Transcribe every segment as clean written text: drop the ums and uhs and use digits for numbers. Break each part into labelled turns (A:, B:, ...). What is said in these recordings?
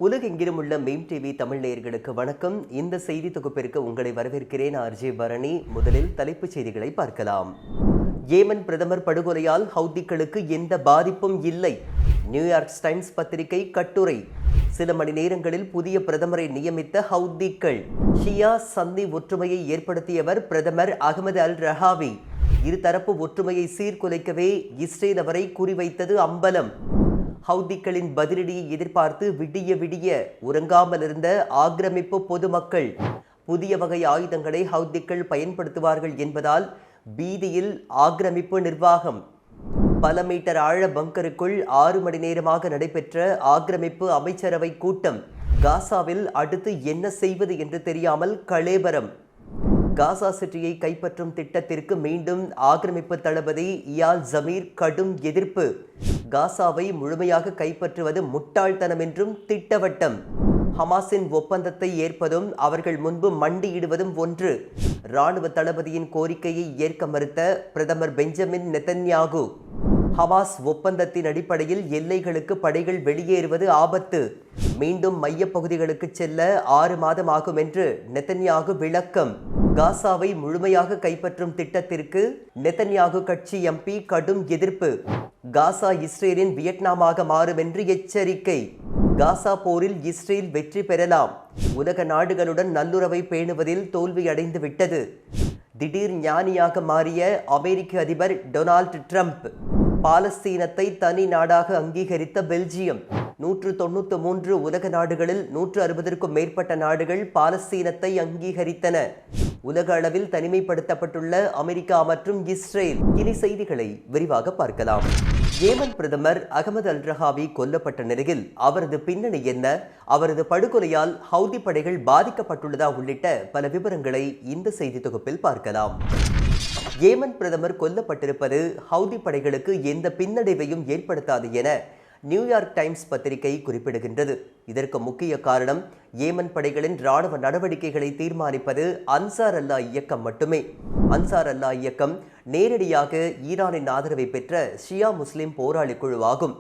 A: உலகெங்கிலும் உள்ள main TV Tamil நேயர்களுக்கு வணக்கம். இந்த செய்தி தொகுப்பிற்கு உங்களை வரவேற்கிறேன். ஆர்ஜே பரணி. முதலில் தலைப்புச் செய்திகளை பார்க்கலாம். ஏமன் பிரதமர் படுகொலையால் ஹவுதிகளுக்கு எந்த பாதிப்பும் இல்லை, நியூயார்க் டைம்ஸ் பத்திரிகை கட்டுரை. சில மணி நேரங்களில் புதிய பிரதமரை நியமித்த ஹவுதிகள். ஷியா சன்னி ஒற்றுமையை ஏற்படுத்தியவர் பிரதமர் அகமது அல் ரஹாவி. இருதரப்பு ஒற்றுமையை சீர்குலைக்கவே இஸ்ரேல் அவரை குறிவைத்தது அம்பலம். ஹவுதிகளின் பதிலடியை எதிர்பார்த்து விடிய விடிய உறங்காமல் இருந்த ஆக்கிரமிப்பு பொதுமக்கள். புதிய வகை ஆயுதங்களை ஹவுதிகள் பயன்படுத்துவார்கள் என்பதால் பீதியில் ஆக்கிரமிப்பு நிர்வாகம். பல மீட்டர் ஆழ பங்கருக்குள் 6 மணி நேரமாக நடைபெற்ற ஆக்கிரமிப்பு அமைச்சரவை கூட்டம். காசாவில் அடுத்து என்ன செய்வது என்று தெரியாமல் கலேபரம். காசா சிட்டியை கைப்பற்றும் திட்டத்திற்கு மீண்டும் ஆக்கிரமிப்பு தளபதி இயால் ஜமீர் கடும் எதிர்ப்பு. காசாவை முழுமையாக கைப்பற்றுவது முட்டாள்தனம் என்றும் திட்டவட்டம். ஹமாஸின் ஒப்பந்தத்தை ஏற்பதும் அவர்கள் முன்பு மண்டியிடுவதும் ஒன்று. இராணுவ தளபதியின் கோரிக்கையை ஏற்க மறுத்த பிரதமர் பெஞ்சமின் நெதன்யாகு. ஹமாஸ் ஒப்பந்தத்தின் அடிப்படையில் எல்லைகளுக்கு படைகள் வெளியேறுவது ஆபத்து. மீண்டும் மையப்பகுதிகளுக்கு செல்ல 6 மாதம் ஆகும் என்று நெதன்யாகு விளக்கம். காசாவை முழுமையாக கைப்பற்றும் திட்டத்திற்கு நெதன்யாகு கட்சி எம்பி கடும் எதிர்ப்பு. காசா இஸ்ரேலின் வியட்நாமாக மாறும் என்று எச்சரிக்கை. காசா போரில் இஸ்ரேல் வெற்றி பெறலாம். உலக நாடுகளுடன் நல்லுறவை பேணுவதில் தோல்வி அடைந்து விட்டது. திடீர் ஞானியாக மாறிய அமெரிக்க அதிபர் டொனால்ட் ட்ரம்ப். பாலஸ்தீனத்தை தனி நாடாக அங்கீகரித்த பெல்ஜியம். 193 உலக நாடுகளில் 160க்கும் மேற்பட்ட நாடுகள் பாலஸ்தீனத்தை அங்கீகரித்தன. உலக அளவில் தனிமைப்படுத்தப்பட்டுள்ள அமெரிக்கா மற்றும் இஸ்ரேல். இனி செய்திகளை விரிவாக பார்க்கலாம். ஏமன் பிரதமர் அகமது அல் ரஹாவி கொல்லப்பட்ட நிலையில் அவரது பின்னணி என்ன, அவரது படுகொலையால் ஹவுதி படைகள் பாதிக்கப்பட்டுள்ளதா உள்ளிட்ட பல விவரங்களை இந்த செய்தி தொகுப்பில் பார்க்கலாம். ஏமன் பிரதமர் கொல்லப்பட்டிருப்பது ஹவுதி படைகளுக்கு எந்த பின்னடைவையும் ஏற்படுத்தாது என நியூயார்க் டைம்ஸ் பத்திரிகை குறிப்பிடுகின்றது. இதற்கு முக்கிய காரணம் ஏமன் படைகளின் இராணுவ நடவடிக்கைகளை தீர்மானிப்பது அன்சார் அல்லா இயக்கம் மட்டுமே. அன்சார் அல்லா இயக்கம் நேரடியாக ஈரானின் ஆதரவை பெற்ற ஷியா முஸ்லிம் போராளி குழுவாகும்.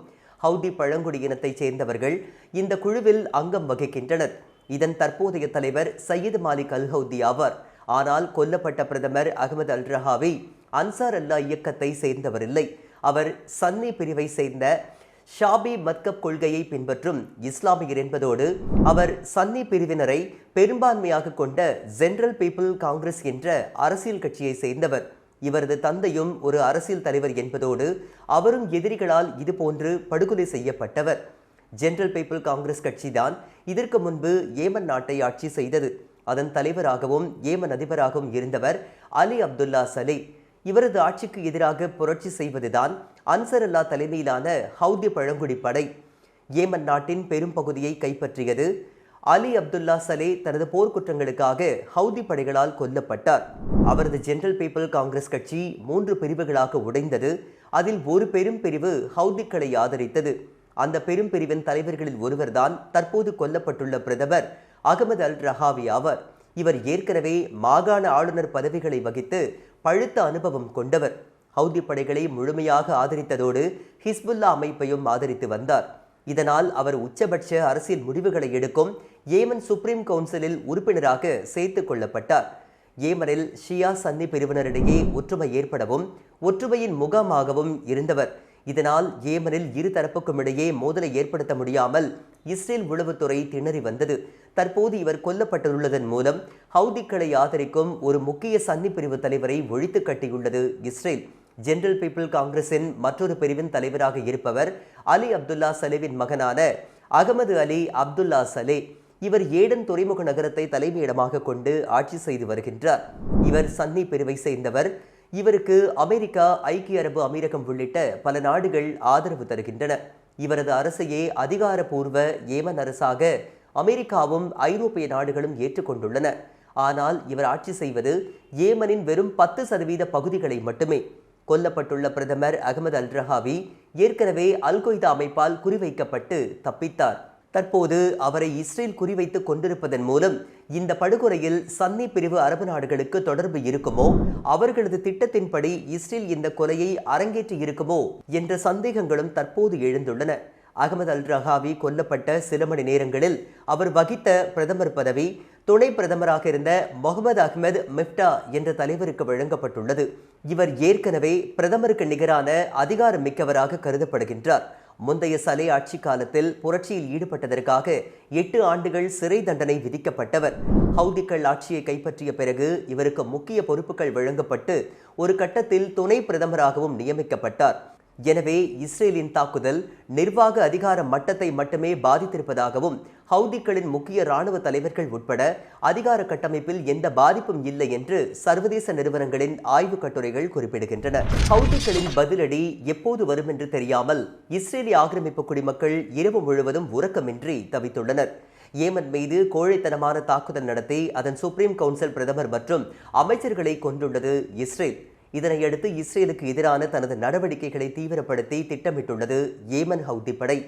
A: ஹவுதி பழங்குடியினத்தைச் சேர்ந்தவர்கள் இந்த குழுவில் அங்கம் வகிக்கின்றனர். இதன் தற்போதைய தலைவர் சையீத் மாலிக் அல் ஹவுதி ஆவார். ஆனால் கொல்லப்பட்ட பிரதமர் அகமது அல் ரஹாவி அன்சார் அல்லா இயக்கத்தை சேர்ந்தவர் இல்லை. அவர் சன்னி பிரிவை சேர்ந்த ஷாபி மத்கப் கொள்கையை பின்பற்றும் இஸ்லாமியர் என்பதோடு அவர் சன்னி பிரிவினரை பெரும்பான்மையாக கொண்ட ஜெனரல் பீப்புள் காங்கிரஸ் என்ற அரசியல் கட்சியை சேர்ந்தவர். இவரது தந்தையும் ஒரு அரசியல் தலைவர் என்பதோடு அவரும் எதிரிகளால் இதுபோன்று படுகொலை செய்யப்பட்டவர். ஜெனரல் பீப்புள் காங்கிரஸ் கட்சிதான் இதற்கு முன்பு ஏமன் நாட்டை ஆட்சி செய்தது. அதன் தலைவராகவும் ஏமன் அதிபராகவும் இருந்தவர் அலி அப்துல்லா சலே. இவரது ஆட்சிக்கு எதிராக புரட்சி செய்வதுதான் அன்சார் அல்லா தலைமையிலான ஹவுதி பழங்குடி படை. ஏமன் நாட்டின் பெரும் பகுதியை கைப்பற்றியது. அலி அப்துல்லா சலே தனது போர்க்குற்றங்களுக்காக ஹவுதி படைகளால் கொல்லப்பட்டார். அவரது ஜெனரல் பீப்புள் காங்கிரஸ் கட்சி 3 பிரிவுகளாக உடைந்தது. அதில் ஒரு பெரும் பிரிவு ஹவுதிகளை ஆதரித்தது. அந்த பெரும் பிரிவின் தலைவர்களில் ஒருவர்தான் தற்போது கொல்லப்பட்டுள்ள பிரதமர் அகமது அல் ரஹாவி ஆவார். இவர் ஏற்கனவே மாகாண ஆளுநர் பதவிகளை வகித்து பழுத்த அனுபவம் கொண்டவர். ஹவுதி படைகளை முழுமையாக ஆதரித்ததோடு ஹிஸ்புல்லா அமைப்பையும் ஆதரித்து வந்தார். இதனால் அவர் உச்சபட்ச அரசியல் முடிவுகளை எடுக்கும் ஏமன் சுப்ரீம் கவுன்சிலில் உறுப்பினராக சேர்த்துக் கொள்ளப்பட்டார். ஏமனில் ஷியா சன்னி பிரிவினரிடையே ஒற்றுமை ஏற்படவும் ஒற்றுமையின் முகமாகவும் இருந்தவர். இதனால் ஏமனில் இரு தரப்புக்கும் இடையே மோதலை ஏற்படுத்த முடியாமல் இஸ்ரேல் உளவுத்துறை திணறி வந்தது. தற்போது இவர் கொல்லப்பட்டுள்ளதன் மூலம் ஹவுதிகளை ஆதரிக்கும் ஒரு முக்கிய சன்னி பிரிவு தலைவரை ஒழித்து கட்டியுள்ளது இஸ்ரேல். ஜெனரல் பீப்புள் காங்கிரஸின் மற்றொரு பிரிவின் தலைவராக இருப்பவர் அலி அப்துல்லா சலேவின் மகனான அகமது அலி அப்துல்லா சலே. இவர் ஏடன் துறைமுக நகரத்தை தலைமையிடமாக கொண்டு ஆட்சி செய்து வருகின்றார். இவர் சன்னி பிரிவை சேர்ந்தவர். இவருக்கு அமெரிக்கா, ஐக்கிய அரபு அமீரகம் உள்ளிட்ட பல நாடுகள் ஆதரவு தருகின்றன. இவரது அரசையே அதிகாரப்பூர்வ ஏமன் அரசாக அமெரிக்காவும் ஐரோப்பிய நாடுகளும் ஏற்றுக்கொண்டுள்ளன. ஆனால் இவர் ஆட்சி செய்வது ஏமனின் வெறும் 10% பகுதிகளை மட்டுமே. கொல்லப்பட்டுள்ள பிரதமர் அகமது அல் ரஹாவி ஏற்கனவே அல் கொய்தா அமைப்பால் குறிவைக்கப்பட்டு தப்பித்தார். தற்போது அவரை இஸ்ரேல் குறிவைத்து கொண்டிருப்பதன் மூலம் இந்த படுகொலையில் சன்னி பிரிவு அரபு நாடுகளுக்கு தொடர்பு இருக்குமோ, அவர்களது திட்டத்தின்படி இஸ்ரேல் இந்த கொலையை அரங்கேற்றி இருக்குமோ என்ற சந்தேகங்களும் தற்போது எழுந்துள்ளன. அகமது அல் ரஹாவி கொல்லப்பட்ட சில மணி நேரங்களில் அவர் வகித்த பிரதமர் பதவி துணை பிரதமராக இருந்த முகமது அஹ்மத் மிஃப்டா என்ற தலைவருக்கு வழங்கப்பட்டுள்ளது. இவர் ஏற்கனவே பிரதமருக்கு நிகரான அதிகாரம் மிக்கவராக கருதப்படுகின்றார். முந்தைய சலே ஆட்சி காலத்தில் புரட்சியில் ஈடுபட்டதற்காக 8 ஆண்டுகள் சிறை தண்டனை விதிக்கப்பட்டவர். ஹவுதிகள் ஆட்சியை கைப்பற்றிய பிறகு இவருக்கு முக்கிய பொறுப்புகள் வழங்கப்பட்டு ஒரு கட்டத்தில் துணை பிரதமராகவும் நியமிக்கப்பட்டார். எனவே இஸ்ரேலின் தாக்குதல் நிர்வாக அதிகார மட்டத்தை மட்டுமே பாதித்திருப்பதாகவும் ஹவுதிகளின் முக்கிய இராணுவ தலைவர்கள் உட்பட அதிகார கட்டமைப்பில் எந்த பாதிப்பும் இல்லை என்று சர்வதேச நிறுவனங்களின் ஆய்வுக் கட்டுரைகள் குறிப்பிடுகின்றன. ஹவுதிகளின் பதிலடி எப்போது வரும் என்று தெரியாமல் இஸ்ரேலிய ஆக்கிரமிப்பு குடிமக்கள் இரவு முழுவதும் உறக்கமின்றி தவித்துள்ளனர். ஏமன் மீது கோழைத்தனமான தாக்குதல் நடத்தி அதன் சுப்ரீம் கவுன்சில் பிரதமர் மற்றும் அமைச்சர்களை கொண்டுள்ளது இஸ்ரேல். இதனையடுத்து இஸ்ரேலுக்கு எதிரான தனது நடவடிக்கைகளை தீவிரப்படுத்தி திட்டமிட்டுள்ளது ஏமன் ஹவுதி படை.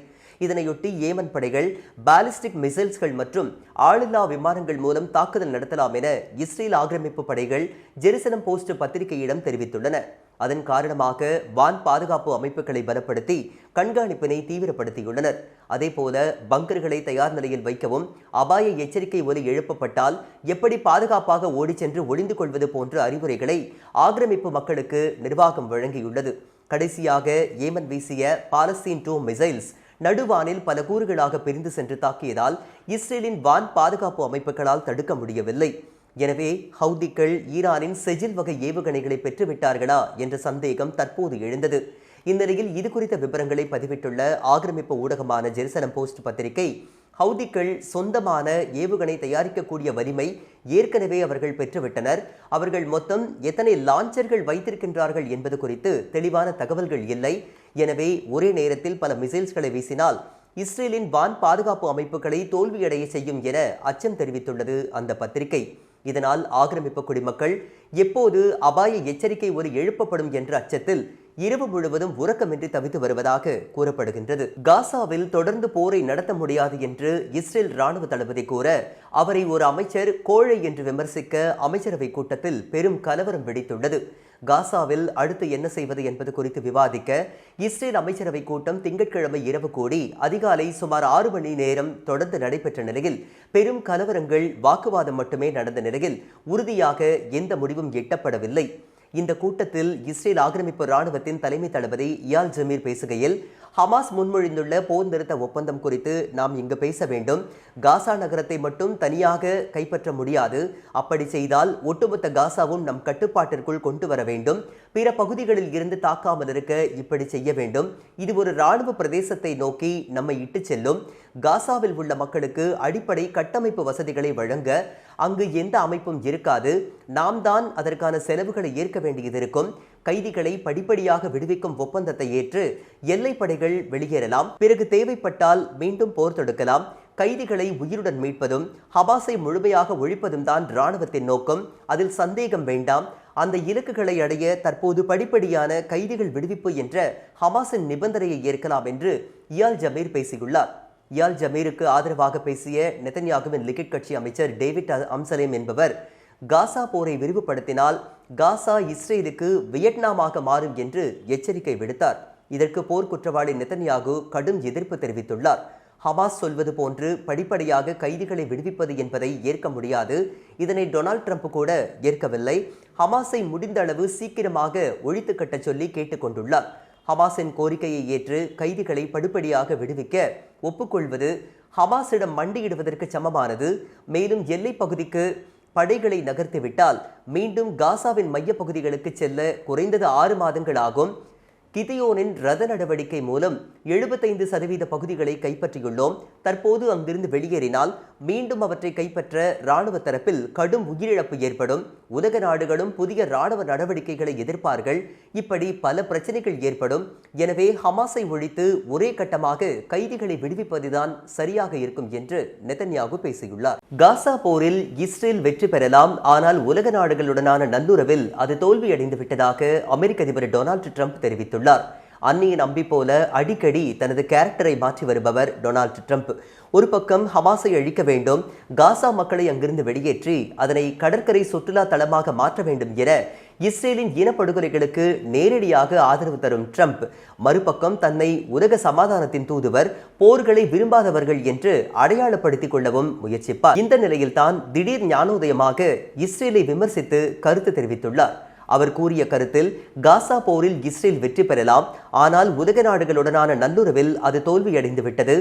A: இதனையொட்டி ஏமன் படைகள் பாலிஸ்டிக் மிசைல்ஸ்கள் மற்றும் ஆளில்லா விமானங்கள் மூலம் தாக்குதல் நடத்தலாம் என இஸ்ரேல் ஆக்கிரமிப்பு படைகள் ஜெருசலம் போஸ்ட் பத்திரிகையிடம் தெரிவித்துள்ளன. அதன் காரணமாக வான் பாதுகாப்பு அமைப்புகளை பலப்படுத்தி கண்காணிப்பினை தீவிரப்படுத்தியுள்ளனர். அதேபோல பங்கர்களை தயார் நிலையில் வைக்கவும், அபாய எச்சரிக்கை ஒலி எழுப்பப்பட்டால் எப்படி பாதுகாப்பாக ஓடிச் சென்று ஒளிந்து கொள்வது போன்ற அறிவுரைகளை ஆக்கிரமிப்பு மக்களுக்கு நிர்வாகம் வழங்கியுள்ளது. கடைசியாக ஏமன் வீசிய பாலஸ்தீன் 2 மிசைல்ஸ் நடுவானில் பல கூறுகளாக பிரிந்து சென்று தாக்கியதால் இஸ்ரேலின் வான் பாதுகாப்பு அமைப்புகளால் தடுக்க முடியவில்லை. எனவே ஹவுதிகள் ஈரானின் செஜில் வகை ஏவுகணைகளை பெற்றுவிட்டார்களா என்ற சந்தேகம் தற்போது எழுந்தது. இந்நிலையில் இது குறித்த விவரங்களை பதிவிட்டுள்ள ஆக்கிரமிப்பு ஊடகமான ஜெருசலம் போஸ்ட் பத்திரிகை, ஹவுதிகள் சொந்தமான ஏவுகணை தயாரிக்கக்கூடிய வலிமை ஏற்கனவே அவர்கள் பெற்றுவிட்டனர். அவர்கள் மொத்தம் எத்தனை லான்ச்சர்கள் வைத்திருக்கின்றார்கள் என்பது குறித்து தெளிவான தகவல்கள் இல்லை. எனவே ஒரே நேரத்தில் பல மிசைல்ஸ்களை வீசினால் இஸ்ரேலின் வான் பாதுகாப்பு அமைப்புகளை தோல்வியடைய செய்யும் என அச்சம் தெரிவித்துள்ளது அந்த பத்திரிகை. இதனால் ஆக்கிரமிப்பு குடிமக்கள் எப்போது அபாய எச்சரிக்கை ஒரு எழுப்பப்படும் என்ற அச்சத்தில் இரவு முழுவதும் உறக்கமின்றி தவித்து வருவதாக கூறப்படுகின்றது. காசாவில் தொடர்ந்து போரை நடத்த முடியாது என்று இஸ்ரேல் ராணுவ தளபதி கூற, அவரை ஒரு அமைச்சர் கோழை என்று விமர்சிக்க அமைச்சரவை கூட்டத்தில் பெரும் கலவரம் வெடித்துள்ளது. காசாவில் அடுத்து என்ன செய்வது என்பது குறித்து விவாதிக்க இஸ்ரேல் அமைச்சரவை கூட்டம் திங்கட்கிழமை இரவு கூடி அதிகாலை சுமார் 6 மணி நேரம் தொடர்ந்து நடைபெற்ற நிலையில் பெரும் கலவரங்கள், வாக்குவாதம் மட்டுமே நடந்த நிலையில் உறுதியாக எந்த முடிவும் எட்டப்படவில்லை. இந்த கூட்டத்தில் இஸ்ரேல் ஆக்கிரமிப்பு ராணுவத்தின் தலைமை தளபதி இயால் ஜமீர் பேசுகையில், ஹமாஸ் முன்மொழிந்துள்ள போர் நிறுத்த ஒப்பந்தம் குறித்து நாம் இங்கு பேச வேண்டும். காசா நகரத்தை மட்டும் தனியாக கைப்பற்ற முடியாது. அப்படி செய்தால் ஒட்டுமொத்த காசாவும் நம் கட்டுப்பாட்டிற்குள் கொண்டு வர வேண்டும். பிற பகுதிகளில் இருந்து தாக்காமல் இருக்க இப்படி செய்ய வேண்டும். இது ஒரு இராணுவ பிரதேசத்தை நோக்கி நம்மை இட்டு செல்லும். காசாவில் உள்ள மக்களுக்கு அடிப்படை கட்டமைப்பு வசதிகளை வழங்க அங்கு எந்த அமைப்பும் இருக்காது. நாம் தான் அதற்கான செலவுகளை ஏற்க வேண்டியது இருக்கும். கைதிகளை படிப்படியாக விடுவிக்கும் ஒப்பந்தத்தை ஏற்று எல்லைப்படைகள் வெளியேறலாம். பிறகு தேவைப்பட்டால் மீண்டும் போர் தொடுக்கலாம். கைதிகளை உயிருடன் மீட்பதும் ஹமாஸை முழுமையாக ஒழிப்பதும் தான் இராணுவத்தின் நோக்கம். அதில் சந்தேகம் வேண்டாம். அந்த இலக்குகளை அடைய தற்போது படிப்படியான கைதிகள் விடுவிப்பு என்ற ஹமாஸின் நிபந்தனையை ஏற்கலாம் என்று இயால் ஜமீர் பேசியுள்ளார். இயால் ஜமீருக்கு ஆதரவாக பேசிய நெதன்யாகுவின் லிகிட் கட்சி அமைச்சர் டேவிட் அம்சலேம் என்பவர், காசா போரை விரிவுபடுத்தினால் காசா இஸ்ரேலுக்கு வியட்நாமாக மாறும் என்று எச்சரிக்கை விடுத்தார். இதற்கு போர் குற்றவாளி நெதன்யாகு கடும் எதிர்ப்பு தெரிவித்துள்ளார். ஹமாஸ் சொல்வது போன்று படிப்படியாக கைதிகளை விடுவிப்பது என்பதை ஏற்க முடியாது. இதனை டொனால்ட் ட்ரம்ப் கூட ஏற்கவில்லை. ஹமாஸை முடிந்த அளவு சீக்கிரமாக ஒழித்து கட்ட சொல்லி கேட்டுக்கொண்டுள்ளார். ஹமாஸின் கோரிக்கையை ஏற்று கைதிகளை படிப்படியாக விடுவிக்க ஒப்புக்கொள்வது ஹமாஸிடம் மண்டியிடுவதற்கு சமமானது. மேலும் எல்லை பகுதிக்கு படைகளை நகர்த்திவிட்டால் மீண்டும் காசாவின் மையப்பகுதிகளுக்கு செல்ல குறைந்தது 6 மாதங்கள் ஆகும். கிதியோனின் ரத நடவடிக்கை மூலம் 75% பகுதிகளை கைப்பற்றியுள்ளோம். தற்போது அங்கிருந்து வெளியேறினால் மீண்டும் அவற்றை கைப்பற்ற இராணுவ தரப்பில் கடும் உயிரிழப்பு ஏற்படும். உலக நாடுகளும் புதிய இராணுவ நடவடிக்கைகளை எதிர்ப்பார்கள். இப்படி பல பிரச்சனைகள் ஏற்படும். எனவே ஹமாஸை ஒழித்து ஒரே கட்டமாக கைதிகளை விடுவிப்பதுதான் சரியாக இருக்கும் என்று நெதன்யாகு பேசியுள்ளார். காசா போரில் இஸ்ரேல் வெற்றி பெறலாம், ஆனால் உலக நாடுகளுடனான நல்லுறவில் அது தோல்வியடைந்து விட்டதாக அமெரிக்க அதிபர் டொனால்டு ட்ரம்ப் தெரிவித்துள்ளார். அந்நியன் அம்பி போல அடிக்கடி தனது கேரக்டரை மாற்றி வருபவர் டொனால்டு ட்ரம்ப். ஒரு பக்கம் ஹமாஸை அழிக்க வேண்டும், காசா மக்களை அங்கிருந்து வெளியேற்றி அதனை கடற்கரை சுற்றுலா தளமாக மாற்ற வேண்டும் என இஸ்ரேலின் இனப்படுகொலைகளுக்கு நேரடியாக ஆதரவு தரும் ட்ரம்ப் மறுபக்கம் தன்னை உலக சமாதானத்தின் தூதுவர், போர்களை விரும்பாதவர்கள் என்று அடையாளப்படுத்திக் கொள்ளவும் முயற்சிப்பார். இந்த நிலையில்தான் திடீர் ஞானோதயமாக இஸ்ரேலை விமர்சித்து கருத்து தெரிவித்துள்ளார். அவர் கூறிய கருத்தில், காசா போரில் இஸ்ரேல் வெற்றி பெறலாம், ஆனால் உலக நாடுகளுடனான நல்லுறவில் அது தோல்வியடைந்து விட்டது.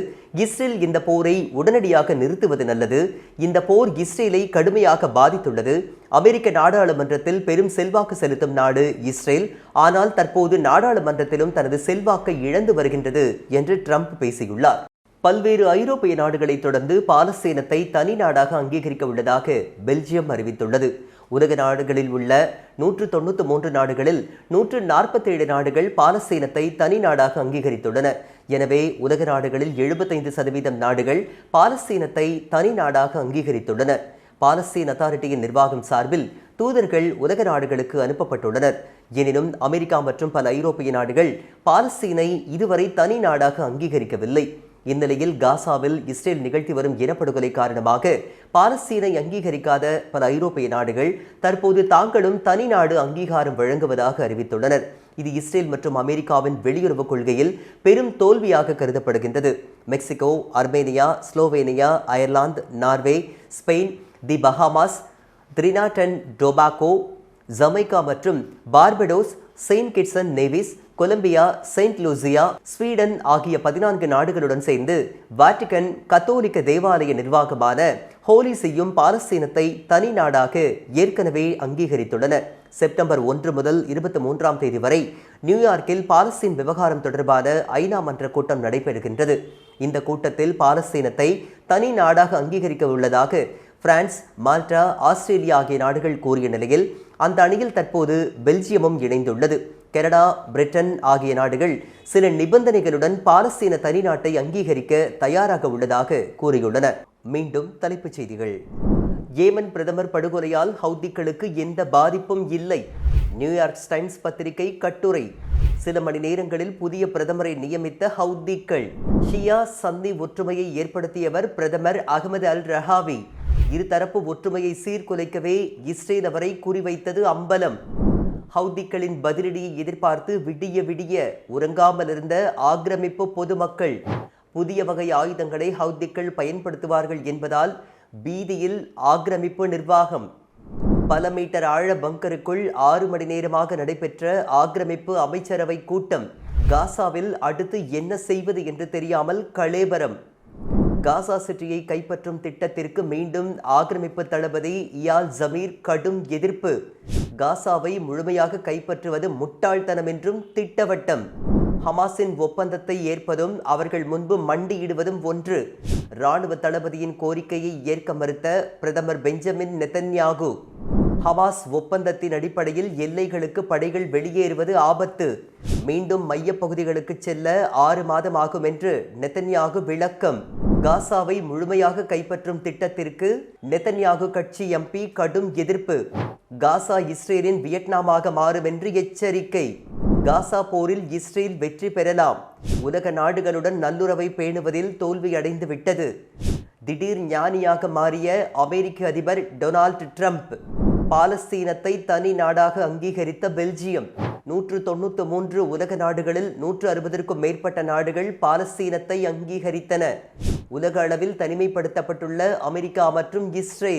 A: இஸ்ரேல் இந்த போரை உடனடியாக நிறுத்துவது நல்லது. இந்த போர் இஸ்ரேலை கடுமையாக பாதித்துள்ளது. அமெரிக்க நாடாளுமன்றத்தில் பெரும் செல்வாக்கு செலுத்தும் நாடு இஸ்ரேல், ஆனால் தற்போது நாடாளுமன்றத்திலும் தனது செல்வாக்கை இழந்து வருகின்றது என்று ட்ரம்ப் பேசியுள்ளார். பல்வேறு ஐரோப்பிய நாடுகளை தொடர்ந்து பாலஸ்தீனத்தை தனி நாடாக அங்கீகரிக்க உள்ளதாக பெல்ஜியம் அறிவித்துள்ளது. உலக நாடுகளில் உள்ள 193 நாடுகளில் 147 நாடுகள் பாலஸ்தீனத்தை தனி நாடாக அங்கீகரித்துள்ளன. எனவே உலக நாடுகளில் 75% நாடுகள் பாலஸ்தீனத்தை தனி நாடாக அங்கீகரித்துள்ளன. பாலஸ்தீன் அத்தாரிட்டியின் நிர்வாகம் சார்பில் தூதர்கள் உலக நாடுகளுக்கு அனுப்பப்பட்டுள்ளனர். எனினும் அமெரிக்கா மற்றும் பல ஐரோப்பிய நாடுகள் பாலஸ்தீனை இதுவரை தனி நாடாக அங்கீகரிக்கவில்லை. இந்நிலையில் காசாவில் இஸ்ரேல் நிகழ்த்தி வரும் இனப்படுகொலை காரணமாக பாலஸ்தீனை அங்கீகரிக்காத பல ஐரோப்பிய நாடுகள் தற்போது தாங்களும் தனி நாடு அங்கீகாரம் வழங்குவதாக அறிவித்துள்ளனர். இது இஸ்ரேல் மற்றும் அமெரிக்காவின் வெளியுறவு கொள்கையில் பெரும் தோல்வியாக கருதப்படுகின்றது. Mexico, Armenia, Slovenia, Ireland, Norway, Spain, the Bahamas, Trinidad and Tobago, Jamaica மற்றும் Barbados, Saint Kitts and Nevis, Colombia, Saint Lucia, Sweden ஆகிய 14 நாடுகளுடன் சேர்ந்து வாட்டிகன் கத்தோலிக்க தேவாலய நிர்வாகமான ஹோலி செய்யும் பாலஸ்தீனத்தை தனி நாடாக ஏற்கனவே அங்கீகரித்துள்ளன. செப்டம்பர் 1 முதல் 23ஆம் தேதி வரை நியூயார்க்கில் பாலஸ்தீன் விவகாரம் தொடர்பான ஐநா மன்ற கூட்டம் நடைபெறுகின்றது. இந்த கூட்டத்தில் பாலஸ்தீனத்தை தனி நாடாக அங்கீகரிக்க உள்ளதாக பிரான்ஸ், மால்டா, ஆஸ்திரேலியா ஆகிய நாடுகள் கூறிய நிலையில் அந்த அணியில் தற்போது பெல்ஜியமும் இணைந்துள்ளது. கனடா, பிரிட்டன் ஆகிய நாடுகள் சில நிபந்தனைகளுடன் பாலஸ்தீன தனிநாட்டை அங்கீகரிக்க தயாராக உள்ளதாக கூறியுள்ளன. மீண்டும் தலைப்புச் செய்திகள். ஏமன் பிரதமர் படுகொலையால் ஹவுதிகளுக்கு எந்த பாதிப்பும் இல்லை. நியூயார்க் டைம்ஸ் பத்திரிகை கட்டுரை. சில மணி நேரங்களில் புதிய பிரதமரை நியமித்த ஹவுதிகள். ஷியா சன்னி ஒற்றுமையை ஏற்படுத்தியவர் பிரதமர் அகமது அல் ரஹாவி. இருதரப்பு ஒற்றுமையை சீர்குலைக்கவே இஸ்ரேல் அவரை குறிவைத்தது அம்பலம். ஹவுதிகளின் பதிலடியை எதிர்பார்த்து விடிய விடிய உறங்காமல் இருந்த ஆக்கிரமிப்பு பொதுமக்கள். புதிய வகை ஆயுதங்களை ஹவுதிகள் பயன்படுத்துவார்கள் என்பதால் பீதியில் ஆக்கிரமிப்பு நிர்வாகம். பல மீட்டர் ஆழ பங்கருக்குள் 6 மணி நேரமாக நடைபெற்ற ஆக்கிரமிப்பு அமைச்சரவை கூட்டம். காசாவில் அடுத்து என்ன செய்வது என்று தெரியாமல் கலேபரம். காசா சிட்டியை கைப்பற்றும் திட்டத்திற்கு மீண்டும் ஆக்கிரமிப்பு தளபதி இயால் ஜமீர் கடும் எதிர்ப்பு. காசாவை முழுமையாக கைப்பற்றுவது முட்டாள்தனம் என்றும் திட்டவட்டம். ஹமாஸின் ஒப்பந்தத்தை ஏற்பதும் அவர்கள் முன்பு மண்டியிடுவதும் ஒன்று. இராணுவ தளபதியின் கோரிக்கையை ஏற்க மறுத்த பிரதமர் பெஞ்சமின் நெதன்யாகு. ஹமாஸ் ஒப்பந்தத்தின் அடிப்படையில் எல்லைகளுக்கு படைகள் வெளியேறுவது ஆபத்து. மீண்டும் மையப்பகுதிகளுக்கு செல்ல 6 மாதம் ஆகும் என்று நெதன்யாகு விளக்கம். காசாவை முழுமையாக கைப்பற்றும் திட்டத்திற்கு நெதன்யாகு கட்சி எம்பி கடும் எதிர்ப்பு. காசா இஸ்ரேலின் வியட்நாமாக மாறும் என்று எச்சரிக்கை. காசா போரில் இஸ்ரேல் வெற்றி பெறலாம். உலக நாடுகளுடன் நல்லுறவை பேணுவதில் தோல்வியடைந்து விட்டது. திடீர் ஞானியாக மாறிய அமெரிக்க அதிபர் டொனால்ட் ட்ரம்ப். பாலஸ்தீனத்தை தனி நாடாக அங்கீகரித்த பெல்ஜியம். 193 உலக நாடுகளில் 160க்கும் மேற்பட்ட நாடுகள் பாலஸ்தீனத்தை அங்கீகரித்தன. உலக அளவில் தனிமைப்படுத்தப்பட்டுள்ள அமெரிக்கா மற்றும் இஸ்ரேல்.